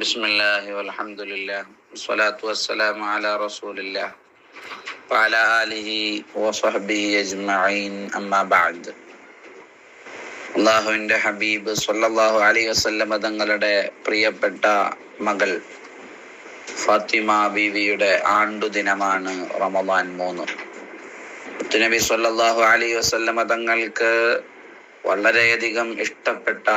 ബിസ്മില്ലാഹി വൽഹംദുലില്ലാഹ് വസ്സലാത്തു വസ്സലാമു അലാ റസൂലില്ലാഹ് വഅലാ ആലിഹി വസഹ്ബിഹി അജ്മഈൻ അമ്മാ ബഅദ്. അല്ലാഹുവിൻ്റെ ഹബീബ് സ്വല്ലല്ലാഹു അലൈഹി വസല്ലം തങ്ങളുടെ പ്രിയപ്പെട്ട മകൾ ഫാത്തിമ ബീവിയുടെ ആണ്ടുദിനമാണ് റമദാൻ 3. നബി സ്വല്ലല്ലാഹു അലൈഹി വസല്ലം തങ്ങൾക്ക് വളരെയധികം ഇഷ്ടപ്പെട്ട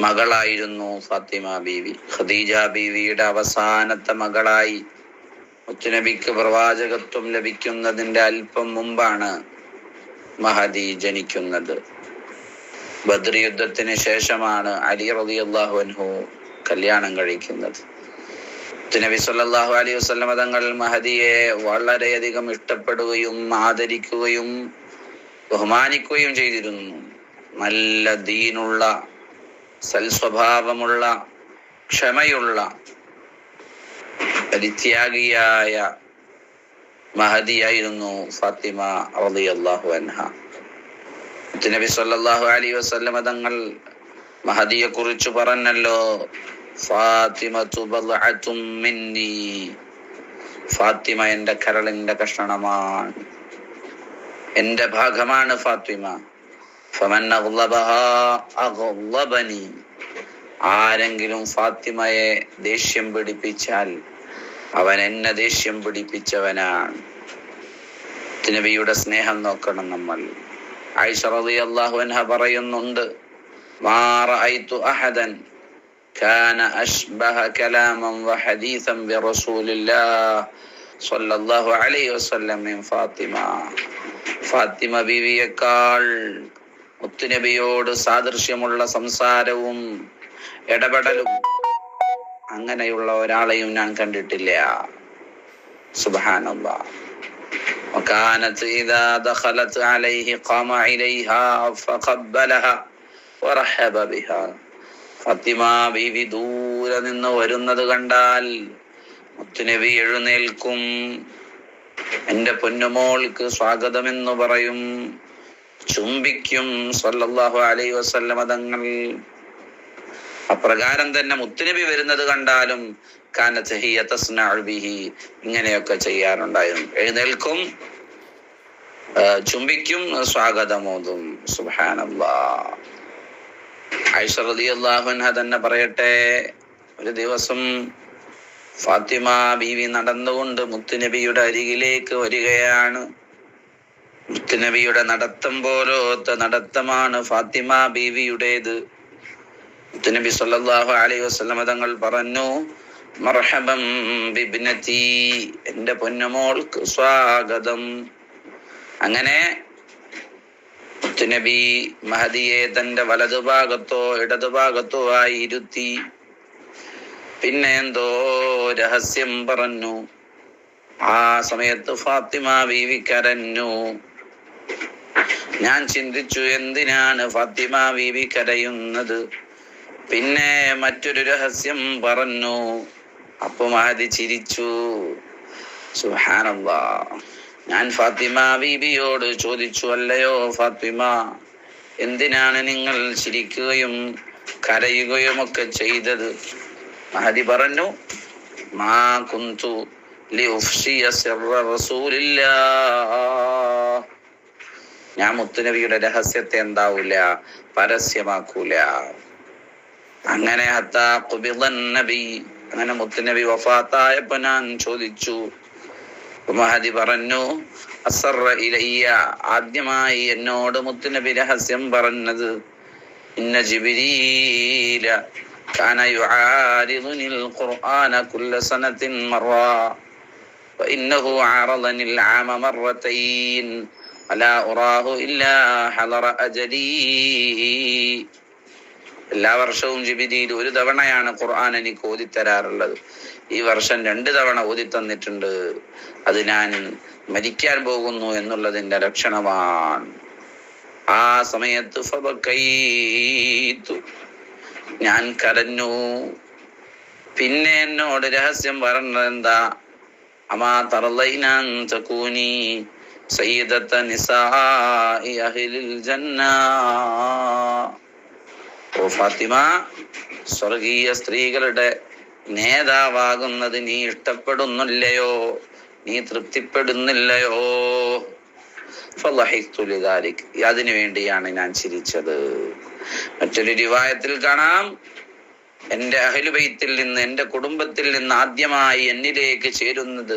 മകളായിരുന്നു ഫാത്തിമ ബീവി. ഖദീജ ബീവിയുടെ അവസാനത്തെ മകളായി മുത്തുനബിക്ക് പ്രവാചകത്വം ലഭിക്കുന്നതിൻ്റെ അല്പം മുമ്പാണ് മഹദി ജനിക്കുന്നത്. ബദ്ർ യുദ്ധത്തിന് ശേഷമാണ് അലി റളിയല്ലാഹു അൻഹു കല്യാണം കഴിക്കുന്നത്. മുത്തുനബി സ്വല്ലല്ലാഹു അലൈഹി വസല്ലം തങ്ങൾ മഹദിയെ വളരെയധികം ഇഷ്ടപ്പെടുകയും ആദരിക്കുകയും ബഹുമാനിക്കുകയും ചെയ്തിരുന്നു. നല്ല ദീനുള്ള, സൽസ്വഭാവമുള്ള, ക്ഷമയുള്ള, പരിത്യാഗിയായ മഹദിയായിരുന്നു ഫാത്തിമ റളിയല്ലാഹു അൻഹ. നബി സല്ലല്ലാഹു അലൈഹി വസല്ലം തങ്ങൾ മഹദിയെ കുറിച്ച് പറഞ്ഞല്ലോ, ഫാത്തിമതു ബദ്അത്തും മിന്നി, ഫാത്തിമ എൻ്റെ കരളിൻ്റെ കഷണമാണ്, എൻ്റെ ഭാഗമാണ് ഫാത്തിമ. ഫമൻ അഗ്ളബഹാ അഗ്ളബനി, ആരെങ്കിലും ഫാത്തിമയെ ദേഷ്യം പിടിപ്പിച്ചാൽ അവൻ എന്നെ ദേഷ്യം പിടിപ്പിച്ചവനാണ്. നബിയുടെ സ്നേഹം നോക്കണം നമ്മൾ. ആയിഷ റളിയല്ലാഹു അൻഹ പറയുന്നുണ്ട്, മാ റഅയ്തു അഹദൻ കാന അശ്ബഹ കലാമൻ വഹദീസൻ ബിറസൂലില്ലാഹ് സ്വല്ലല്ലാഹു അലൈഹി വസല്ലം മിൻ ഫാത്തിമ. ഫാത്തിമ ബീവിയേക്കാൾ മുത്തുനബിയോട് സാദൃശ്യമുള്ള സംസാരവും ഇടപെടലും അങ്ങനെയുള്ള ഒരാളെയും ഞാൻ കണ്ടിട്ടില്ല. സുബ്ഹാനല്ലാഹ്. وكانت إذا دخلت عليه قام إليها فقبلها ورحب بها. ഫാത്തിമ ബീവി ദൂരെ നിന്ന് വരുന്നത് കണ്ടാൽ മുത്തുനബി എഴുന്നേൽക്കും, എൻ്റെ പൊന്നുമോൾക്ക് സ്വാഗതമെന്ന് പറയും, ചുംബിക്കും സല്ലല്ലാഹു അലൈഹി വസല്ലം തങ്ങൾ. അപ്രകാരം തന്നെ മുത്തുനബി വരുന്നത് കണ്ടാലും കാനത്ത് ഹിയ തസ്നഉ ബിഹി, ഇങ്ങനെയൊക്കെ ചെയ്യാറുണ്ടായിരുന്നു. എഴുന്നേൽക്കും, ചുംബിക്കും, സ്വാഗതമോതും. സുബ്ഹാനല്ലാഹ്. ആയിഷ റളിയല്ലാഹു അൻഹ തന്നെ പറയട്ടെ, ഒരു ദിവസം ഫാത്തിമ ബീവി നടന്നുകൊണ്ട് മുത്തുനബിയുടെ അരികിലേക്ക് വരികയാണ്. മുത്തുനബിയുടെ നടത്തം പോലത്തെ നടത്തമാണ് ഫാത്തിമ ബീവിയുടേത്. മുത്തുനബി സ്വല്ലല്ലാഹു അലൈഹി വസല്ലം തങ്ങൾ പറഞ്ഞു, മർഹബൻ ബിബ്നതി, എൻ്റെ പൊന്നുമോൾക്ക് സ്വാഗതം. അങ്ങനെ മുത്തുനബി മഹദിയെ തൻ്റെ വലതുഭാഗത്തോ ഇടതുഭാഗത്തോ ആയി ഇരുത്തി. പിന്നെ എന്തോ രഹസ്യം പറഞ്ഞു. ആ സമയത്ത് ഫാത്തിമ ബീവി കരഞ്ഞു. ഞാൻ ചിന്തിച്ചു, എന്തിനാണ് ഫാത്തിമ ബീവി കരയുന്നത്? പിന്നെ മറ്റൊരു രഹസ്യം പറഞ്ഞു. അപ്പൊ മഹദി ചിരിച്ചു. സുബ്ഹാനല്ലാഹ്. ഞാൻ ഫാത്തിമ ബീവിയോട് ചോദിച്ചു, അല്ലയോ ഫാത്തിമ, എന്തിനാണ് നിങ്ങൾ ചിരിക്കുകയും കരയുകയും ഒക്കെ ചെയ്തത്? മഹദി പറഞ്ഞു, മാ കുന്തു ലിഉഫ്ശിയ സിർറ റസൂലില്ലാഹ്, ഞാൻ മുത്തുനബിയുടെ രഹസ്യത്തെ എന്താവൂല, പരസ്യമാക്കൂല. അങ്ങനെ ഹത്താ ഖുബിളൻ നബി, അങ്ങനെ മുത്തുനബി വഫാത്തായപ്പോ ഞാൻ ചോദിച്ചു. മഹദി പറഞ്ഞു, അസറ ഇലയ്യ, ആദ്യമായി എന്നോട് മുത്തുനബി രഹസ്യം പറഞ്ഞത്, ഇന്ന ജിബ്രീല കാന യുആരിദുനിൽ ഖുർആന കുല്ല സനത്തിൻ മറ വഇന്നഹു അറദനിൽ ആമ മറതൈൻ വലാ ഉറാഹു ഇല്ലാ ഹളറ അജലി. എല്ലാ വർഷവും ജിബ്രീൽ ഒരു തവണയാണ് ഖുർആൻ എനിക്ക് ഓതിത്തരാറുള്ളത്. ഈ വർഷം 2 തവണ ഓതിത്തന്നിട്ടുണ്ട്. അത് ഞാൻ മരിക്കാൻ പോകുന്നു എന്നുള്ളതിൻ്റെ ലക്ഷണമാണ്. ആ സമയത്ത് ഫബകൈതു, ഞാൻ കരഞ്ഞു. പിന്നെ എന്നോട് രഹസ്യം പറഞ്ഞത് എന്താ? അമാ തർളൈന അൻ തകൂനി സയ്യിദത നിസാഇ അഹ്ലിൽ ജന്ന, ഓ ഫാത്തിമ, സ്വർഗീയ സ്ത്രീകളുടെ നേതാവാകുന്നത് നീ ഇഷ്ടപ്പെടുന്നില്ലയോ, നീ തൃപ്തിപ്പെടുന്നില്ലയോ? അതിനു വേണ്ടിയാണ് ഞാൻ ചിരിച്ചത്. മറ്റൊരു റിവായത്തിൽ കാണാം, എന്റെ അഹ്ലുബൈത്തിൽ നിന്ന്, എന്റെ കുടുംബത്തിൽ നിന്ന് ആദ്യമായി എന്നിലേക്ക് ചേരുന്നത്,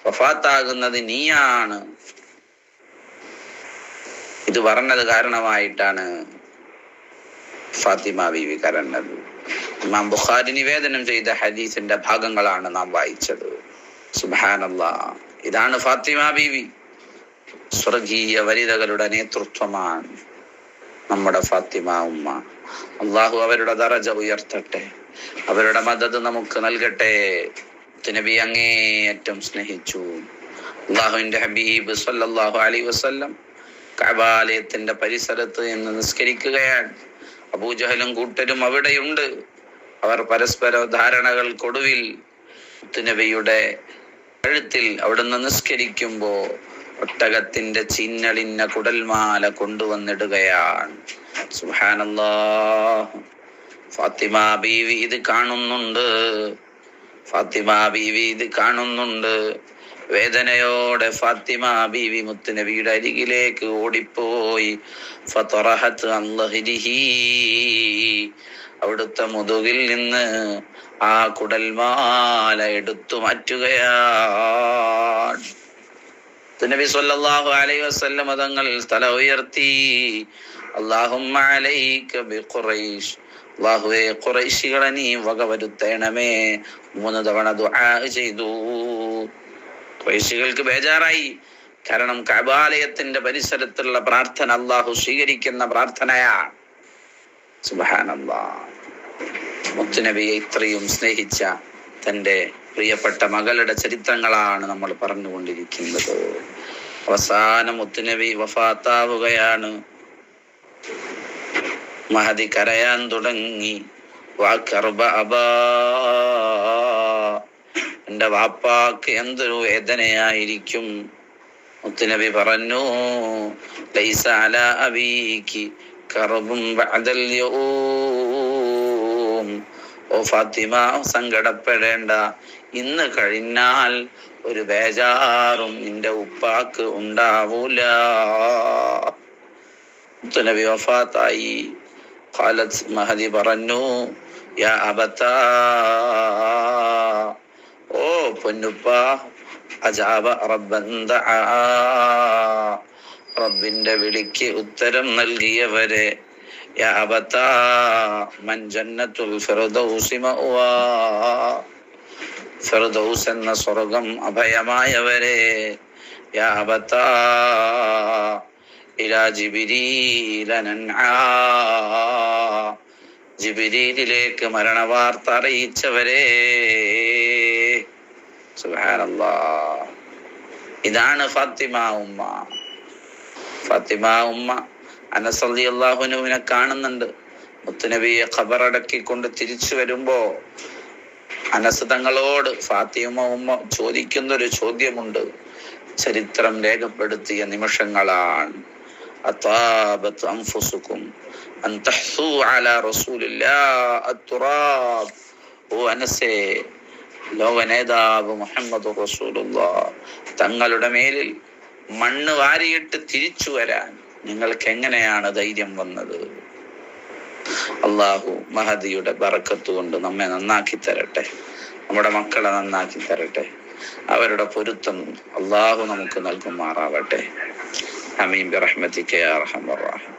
വഫാത്താകുന്നത് നീയാണ്. ഇത് പറഞ്ഞത് കാരണമായിട്ടാണ് ഫാത്തിമ ബീവി കരഞ്ഞത്. ഇമാം ബുഖാരി നിവേദനം ചെയ്ത ഹദീസിന്റെ ഭാഗങ്ങളാണ് നാം വായിച്ചത്. സുബ്ഹാനല്ലാഹ്. ഇതാണ് ഫാത്തിമ ബീവി. സ്വർഗീയ വനിതകളുടെ നേതൃത്വമാണ് നമ്മുടെ ഫാത്തിമ ഉമ്മ. അള്ളാഹു അവരുടെ ദറജ ഉയർത്തട്ടെ, അവരുടെ മദദ് നമുക്ക് നൽകട്ടെ. നബി അങ്ങേയറ്റം സ്നേഹിച്ചു. അള്ളാഹുവിന്റെ ഹബീബ് സല്ലല്ലാഹു അലൈഹി വസല്ലം കഅബാലയത്തിന്റെ പരിസരത്ത് നിന്ന് നിസ്കരിക്കുകയാണ്. അബൂജഹലും കൂട്ടരും അവിടെയുണ്ട്. അവർ പരസ്പര ധാരണകൾക്കൊടുവിൽ നബിയുടെ കഴുത്തിൽ അവിടുന്ന് നിസ്കരിക്കുമ്പോ ഒട്ടകത്തിന്റെ ചിന്നളിന്ന കുടൽമാല കൊണ്ടുവന്നിടുകയാണ്. സുബ്ഹാനല്ലാഹ്. ഫാത്തിമ ബീവി ഇത് കാണുന്നുണ്ട്. ഫാത്തിമ ബീവി ഇത് കാണുന്നുണ്ട്. വേദനയോടെ ഫാത്തിമ ബീവി മുത്തുനബിയുടെ അരികിലേക്ക് ഓടിപ്പോയി. ഫതറഹത് അൻ ലഹ്രിഹി, അവിടുത്തെ മുതുകിൽ നിന്ന് ആ കുടൽമാല എടുത്തു മാറ്റുകയാണ്. നബി സല്ലല്ലാഹു അലൈഹി വസല്ലം തങ്ങൾ തല ഉയർത്തി, അല്ലാഹുമ്മ അലൈക ബിഖുറൈശ്, അല്ലാഹുവേ ഖുറൈശികളെ നീ വകവരുത്തണമേ. 3 തവണ ദുആ ചെയ്തു. ഖുറൈശികൾക്ക് ബേജാറായി. കാരണം കഅബാലയത്തിന്റെ പരിസരത്തുള്ള പ്രാർത്ഥന അല്ലാഹു സ്വീകരിക്കുന്ന പ്രാർത്ഥനയാണ്. സുബ്ഹാനല്ലാഹ്. മുത്തുനബിയെ ഇത്രയും സ്നേഹിച്ച തൻ്റെ പ്രിയപ്പെട്ട മകളുടെ ചരിത്രങ്ങളാണ് നമ്മൾ പറഞ്ഞുകൊണ്ടിരിക്കുന്നത്. അവസാനം മുത്തുനബി വഫാത്താവുകയാണ്. മഹദി കരയാൻ തുടങ്ങി. എന്റെ വാപ്പാക്ക് എന്തൊരു വേദനയായിരിക്കും. മുത്തുനബി പറഞ്ഞു, ലൈസ അലാ അബീകി കർബുൻ ബഅദൽ യൗം. ഓ ഫാത്തിമ, സങ്കടപ്പെടേണ്ട, ഇന്ന് കഴിഞ്ഞാൽ ഒരു ബേജാറും നിന്റെ ഉപ്പാക്ക് ഉണ്ടാവൂല. നബി വഫാത്തായി. ഖാലത്, മഹദി പറഞ്ഞു, യാ അബതാ, ഓ പൊന്നുപ്പ, അജാബ റബ്ബൻ ദആ, റബ്ബിന്റെ വിളിക്ക് ഉത്തരം നൽകിയവരെ. യാ അബതാ മൻ ജന്നത്തുൽ ഫിർദൗസി മഅവാ, ഫിർദൗസ് എന്ന സ്വർഗം അഭയമായവരെ. യാ അബതാ ഇലാ ജിബ്രീല നൻആ, ജിബ്രീലിലേക്ക് മരണവാർത്ത അറിയിച്ചവരെ. സുബ്ഹാനല്ലാഹ്. ഇതാണ് ഫാത്തിമ ഉമ്മ. ഫാത്തിമ ഉമ്മ അനസ് റളിയല്ലാഹു അൻഹുവിനെ കാണുന്നുണ്ട്. മുത്തുനബിയെ ഖബറടക്കിക്കൊണ്ട് തിരിച്ചു വരുമ്പോ അനസ് തങ്ങളോട് ഫാത്തിമ ഉമ്മ ചോദിക്കുന്നൊരു ചോദ്യമുണ്ട്. ചരിത്രം രേഖപ്പെടുത്തിയ നിമിഷങ്ങളാണ്. അതാബത് അൻഫുസുകും അൻ തഹ്സു അലാ റസൂലില്ലാഹ് അത്തുറാബ്. ഓ അനസേ, ലോക നേതാവ് മുഹമ്മദ് റസൂലുള്ളാഹ് തങ്ങളുടെ മേലിൽ മണ്ണ് വാരിയിട്ട് തിരിച്ചു വരാൻ നിങ്ങൾക്ക് എങ്ങനെയാണ് ധൈര്യം വന്നത്? അള്ളാഹു മഹദിയുടെ ബറക്കത്ത് കൊണ്ട് നമ്മെ നന്നാക്കി തരട്ടെ, നമ്മുടെ മക്കളെ നന്നാക്കി തരട്ടെ. അവരുടെ പൊരുത്തം അള്ളാഹു നമുക്ക് നൽകുമാറാവട്ടെ. ആമീൻ ബിറഹ്മതിക യാ അർഹമർ റഹീം.